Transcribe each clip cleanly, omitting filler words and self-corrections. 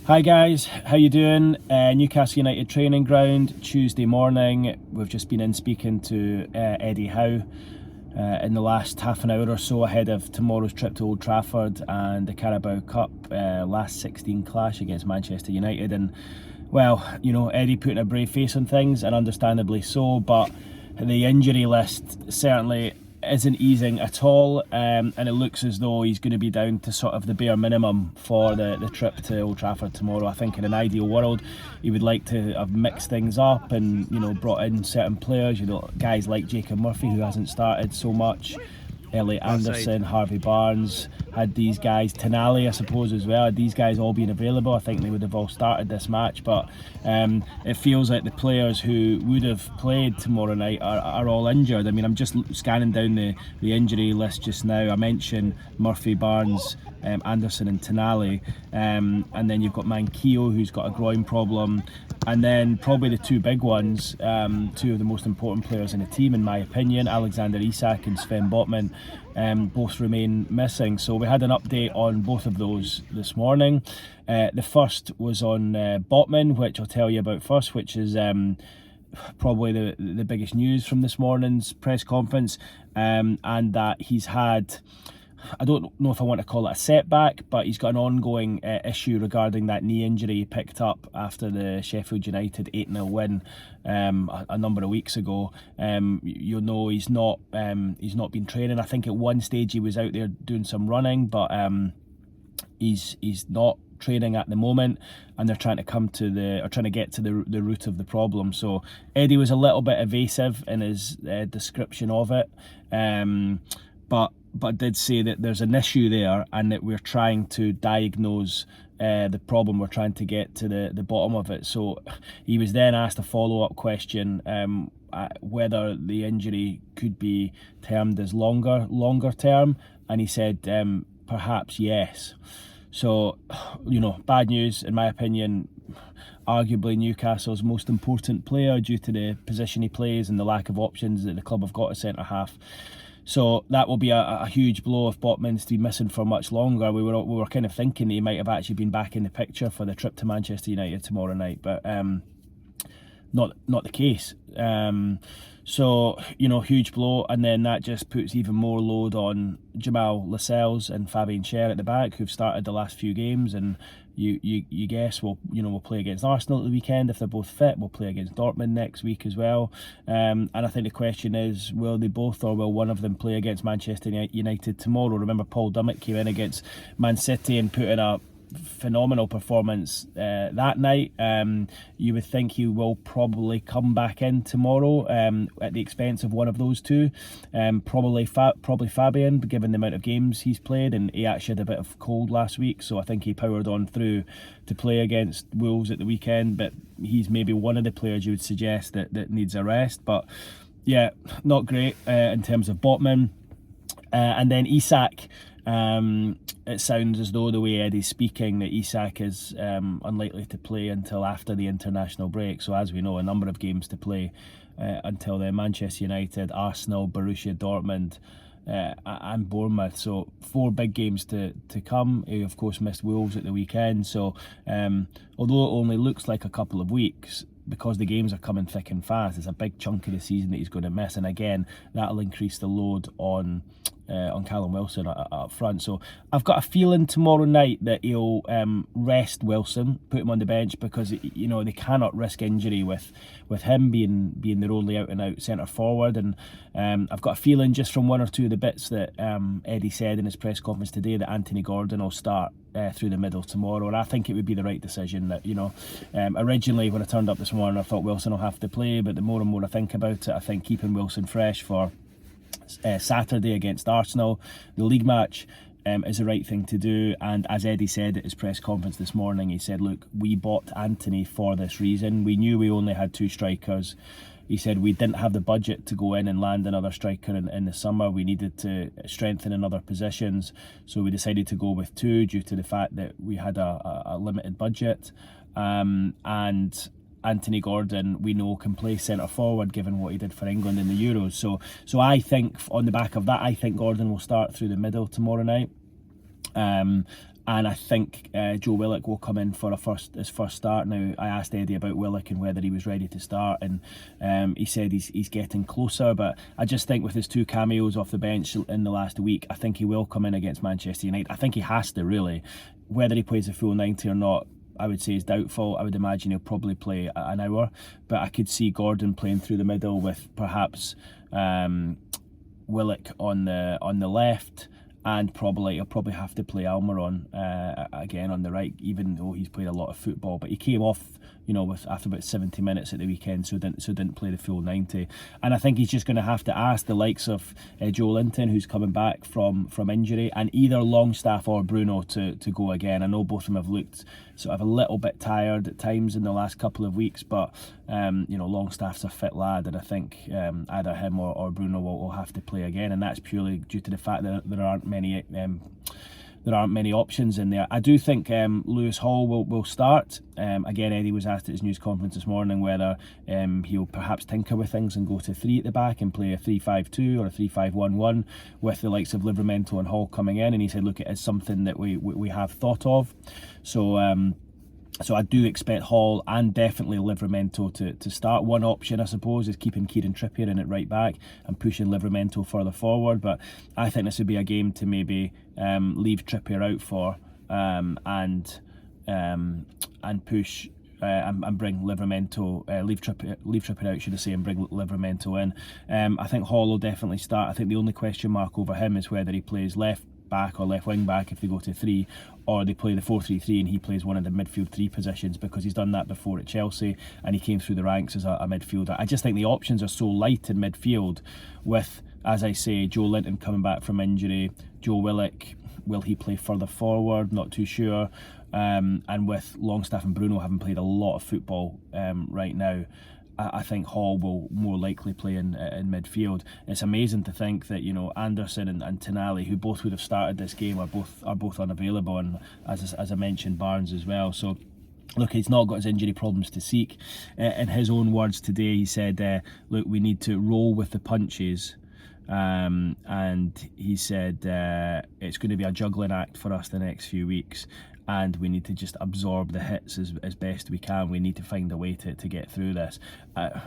Hi guys, how you doing? Newcastle United training ground, Tuesday morning. We've just been in speaking to Eddie Howe in the last half an hour or so ahead of tomorrow's trip to Old Trafford and the Carabao Cup last 16 clash against Manchester United. And well, you know, Eddie putting a brave face on things, and understandably so, but the injury list certainly isn't easing at all, and it looks as though he's going to be down to sort of the bare minimum for the trip to Old Trafford tomorrow. I think in an ideal world he would like to have mixed things up and, you know, brought in certain players, you know, guys like Jacob Murphy, who hasn't started so much, Elliot Anderson, Harvey Barnes, had these guys, Tonali I suppose as well, had these guys all been available, I think they would have all started this match. But it feels like the players who would have played tomorrow night are all injured. I mean, I'm just scanning down the injury list just now. I mentioned Murphy, Barnes, Anderson and Tonali, and then you've got Manquillo, who's got a groin problem, and then probably the two big ones, two of the most important players in the team in my opinion, Alexander Isak and Sven Botman, both remain missing. So we had an update on both of those this morning. The first was on Botman, which I'll tell you about first, which is probably the biggest news from this morning's press conference, and that he's had, I don't know if I want to call it a setback, but he's got an ongoing issue regarding that knee injury he picked up after the Sheffield United 8-0 win a number of weeks ago. You'll know he's not been training. I think at one stage he was out there doing some running, but he's not training at the moment, and they're trying to get to the root of the problem. So Eddie was a little bit evasive in his description of it, but did say that there's an issue there and that we're trying to diagnose the problem. We're trying to get to the bottom of it. So he was then asked a follow-up question, whether the injury could be termed as longer term, and he said perhaps yes. So, you know, bad news in my opinion. Arguably Newcastle's most important player due to the position he plays and the lack of options that the club have got at centre half. So that will be a huge blow if Botman's to be missing for much longer. We were kind of thinking that he might have actually been back in the picture for the trip to Manchester United tomorrow night, but not the case. So, you know, huge blow, and then that just puts even more load on Jamal Lascelles and Fabian Schär at the back, who've started the last few games, and you guess we'll play against Arsenal at the weekend if they're both fit. We'll play against Dortmund next week as well, and I think the question is, will they both, or will one of them play against Manchester United tomorrow? Remember, Paul Dummett came in against Man City and put in a phenomenal performance that night. You would think he will probably come back in tomorrow at the expense of one of those two, probably Fabian, given the amount of games he's played, and he actually had a bit of cold last week, so I think he powered on through to play against Wolves at the weekend. But he's maybe one of the players you would suggest that needs a rest. But yeah, not great in terms of Botman. And then Isak, it sounds as though the way Eddie's speaking that Isak is unlikely to play until after the international break. So as we know, a number of games to play until then: Manchester United, Arsenal, Borussia Dortmund and Bournemouth. So 4 big games to come. He of course missed Wolves at the weekend, so although it only looks like a couple of weeks, because the games are coming thick and fast, it's a big chunk of the season that he's going to miss, and again that'll increase the load on Callum Wilson up front. So I've got a feeling tomorrow night that he'll rest Wilson, put him on the bench, because you know they cannot risk injury with him being their only out and out centre forward. And I've got a feeling just from one or two of the bits that Eddie said in his press conference today that Anthony Gordon will start through the middle tomorrow, and I think it would be the right decision. That, you know, originally when I turned up this morning I thought Wilson will have to play, but the more and more I think about it, I think keeping Wilson fresh for Saturday against Arsenal, the league match, is the right thing to do. And as Eddie said at his press conference this morning, he said, look, we bought Anthony for this reason. We knew we only had 2 strikers. He said we didn't have the budget to go in and land another striker in the summer. We needed to strengthen in other positions, so we decided to go with 2 due to the fact that we had a limited budget. And Anthony Gordon, we know, can play centre forward given what he did for England in the Euros. So I think on the back of that, I think Gordon will start through the middle tomorrow night. And I think Joe Willock will come in for his first start. Now, I asked Eddie about Willock and whether he was ready to start, and he said he's getting closer. But I just think with his 2 cameos off the bench in the last week, I think he will come in against Manchester United. I think he has to, really. Whether he plays a full 90 or not, I would say is doubtful. I would imagine he'll probably play an hour, but I could see Gordon playing through the middle with perhaps Willock on the left. And he'll probably have to play Almiron again on the right, even though he's played a lot of football. But he came off, after about 70 minutes at the weekend, so didn't play the full 90. And I think he's just going to have to ask the likes of Joe Linton, who's coming back from injury, and either Longstaff or Bruno to go again. I know both of them have looked sort of a little bit tired at times in the last couple of weeks, but Longstaff's a fit lad, and I think either him or Bruno will have to play again, and that's purely due to the fact that there aren't many options in there. I do think Lewis Hall will start. Again, Eddie was asked at his news conference this morning whether he'll perhaps tinker with things and go to 3 at the back and play a 3-5-2 or a 3-5-1-1 with the likes of Livramento and Hall coming in, and he said, look, it is something that we have thought of. So I do expect Hall and definitely Livramento to start. One option, I suppose, is keeping Kieran Trippier in at right back and pushing Livramento further forward. But I think this would be a game to maybe leave Trippier out for and push and bring Livramento, leave Trippier out, should I say, and bring Livramento in. I think Hall will definitely start. I think the only question mark over him is whether he plays left back or left wing back if they go to 3, or they play the 4-3-3 and he plays one of the midfield 3 positions, because he's done that before at Chelsea and he came through the ranks as a midfielder. I just think the options are so light in midfield with, as I say, Joe Linton coming back from injury, Joe Willock, will he play further forward? Not too sure. And with Longstaff and Bruno having played a lot of football right now, I think Hall will more likely play in midfield. It's amazing to think that Anderson and Tonali, who both would have started this game, are both unavailable, and as I mentioned, Barnes as well. So look, he's not got his injury problems to seek. In his own words today, he said, look, we need to roll with the punches. And he said it's going to be a juggling act for us the next few weeks, and we need to just absorb the hits as best we can. We need to find a way to get through this.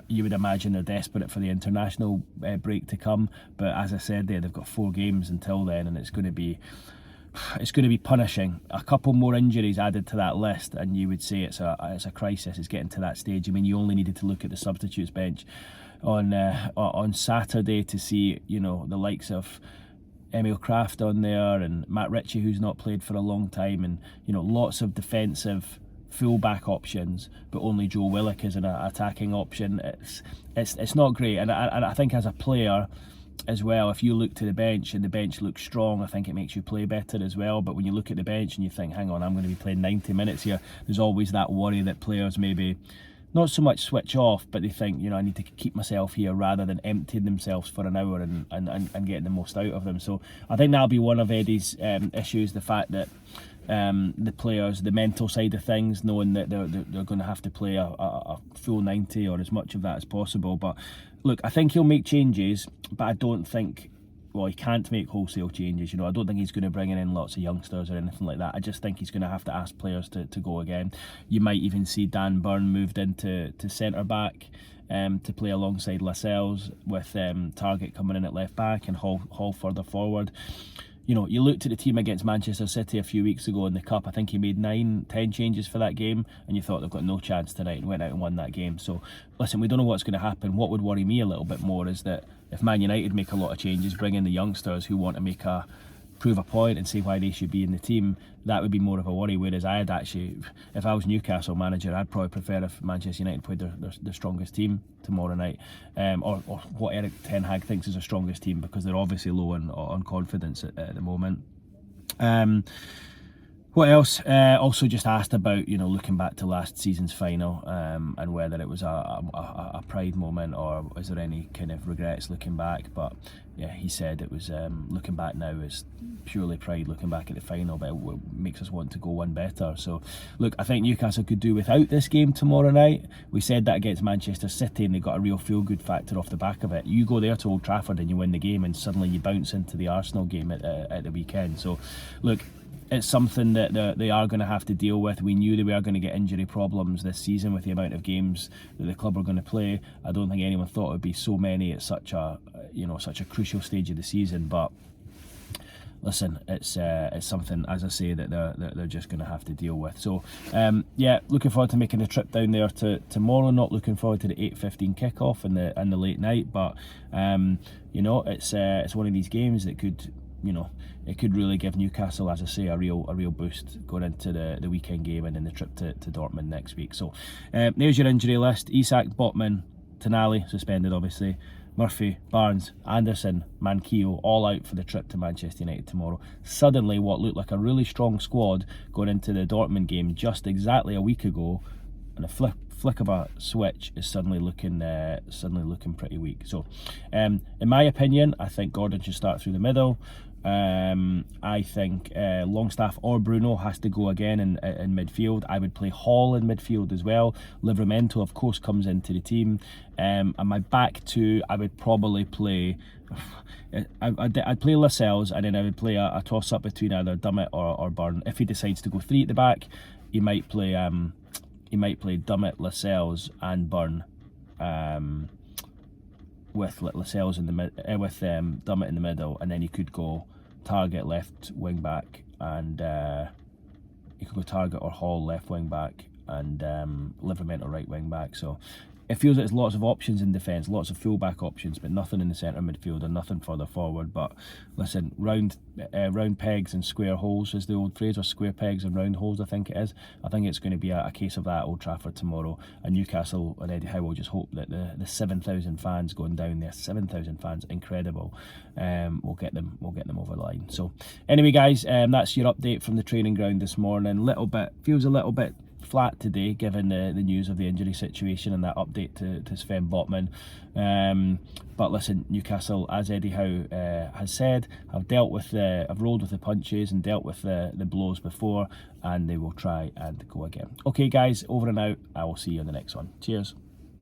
You would imagine they're desperate for the international break to come, but as I said they've got 4 games until then, and it's going to be punishing. A couple more injuries added to that list and you would say it's a crisis. It's getting to that stage. I mean, you only needed to look at the substitutes bench on Saturday to see the likes of Emil Kraft on there and Matt Ritchie, who's not played for a long time, and lots of defensive full-back options, but only Joe Willock is an attacking option. It's not great, and I think as a player as well, if you look to the bench and the bench looks strong, I think it makes you play better as well. But when you look at the bench and you think, hang on, I'm going to be playing 90 minutes here, there's always that worry that players maybe not so much switch off, but they think, I need to keep myself here rather than emptying themselves for an hour and getting the most out of them. So I think that'll be one of Eddie's issues, the fact that the players, the mental side of things, knowing that they're going to have to play a full 90 or as much of that as possible. But look, I think he'll make changes, but I don't think, he can't make wholesale changes. I don't think he's going to bring in lots of youngsters or anything like that. I just think he's going to have to ask players to go again. You might even see Dan Burn moved into centre back to play alongside Lascelles, with Target coming in at left back and Hall further forward. You looked at the team against Manchester City a few weeks ago in the Cup. I think he made 9-10 changes for that game, and you thought they've got no chance tonight, and went out and won that game. So listen, we don't know what's going to happen. What would worry me a little bit more is that if Man United make a lot of changes, bring in the youngsters who want to prove a point and say why they should be in the team, that would be more of a worry. Whereas I'd actually, if I was Newcastle manager, I'd probably prefer if Manchester United played their strongest team tomorrow night, or what Eric Ten Hag thinks is their strongest team, because they're obviously low on confidence at the moment. What else? Also just asked about, looking back to last season's final, and whether it was a pride moment or was there any kind of regrets looking back. But yeah, he said it was, looking back now is purely pride looking back at the final, but it makes us want to go one better. So look, I think Newcastle could do without this game tomorrow night. We said that against Manchester City and they got a real feel-good factor off the back of it. You go there to Old Trafford and you win the game, and suddenly you bounce into the Arsenal game at the weekend. So look, it's something that they are going to have to deal with. We knew they were going to get injury problems this season with the amount of games that the club are going to play. I don't think anyone thought it would be so many at such a crucial stage of the season. But listen, it's something, as I say, that they're just going to have to deal with. So yeah, looking forward to making the trip down there to tomorrow. Not looking forward to the 8:15 kickoff in the late night, but it's one of these games that could, it could really give Newcastle, as I say, a real boost going into the weekend game and then the trip to Dortmund next week. So there's your injury list. Isak, Botman, Tonali suspended obviously, Murphy, Barnes, Anderson, Manquillo all out for the trip to Manchester United tomorrow. Suddenly what looked like a really strong squad going into the Dortmund game just exactly a week ago, and a flick of a switch is suddenly looking pretty weak. So in my opinion, I think Gordon should start through the middle. I think Longstaff or Bruno has to go again in midfield. I would play Hall in midfield as well. Livramento, of course, comes into the team. And my back two, I would probably play. I'd play Lascelles, and then I would play a toss up between either Dummett or Byrne. If he decides to go three at the back, he might play Dummett, Lascelles, and Byrne. With Lascelles in the Dummett in the middle, and then he could go Target left wing back, and he could go Target or Hall left wing back, and Livramento right wing back. So it feels like there's lots of options in defence, lots of full-back options, but nothing in the centre midfield and nothing further forward. But listen, round pegs and square holes is the old phrase, or square pegs and round holes, I think it is. I think it's going to be a case of that at Old Trafford tomorrow, and Newcastle and Eddie Howe will just hope that the 7,000 fans going down there, 7,000 fans, incredible, we'll get them over the line. So anyway guys, that's your update from the training ground this morning. Feels a little bit flat today given the news of the injury situation and that update to Sven Botman, but listen, Newcastle, as Eddie Howe has said, have rolled with the punches and dealt with the blows before, and they will try and go again. Okay guys, over and out. I will see you on the next one. Cheers.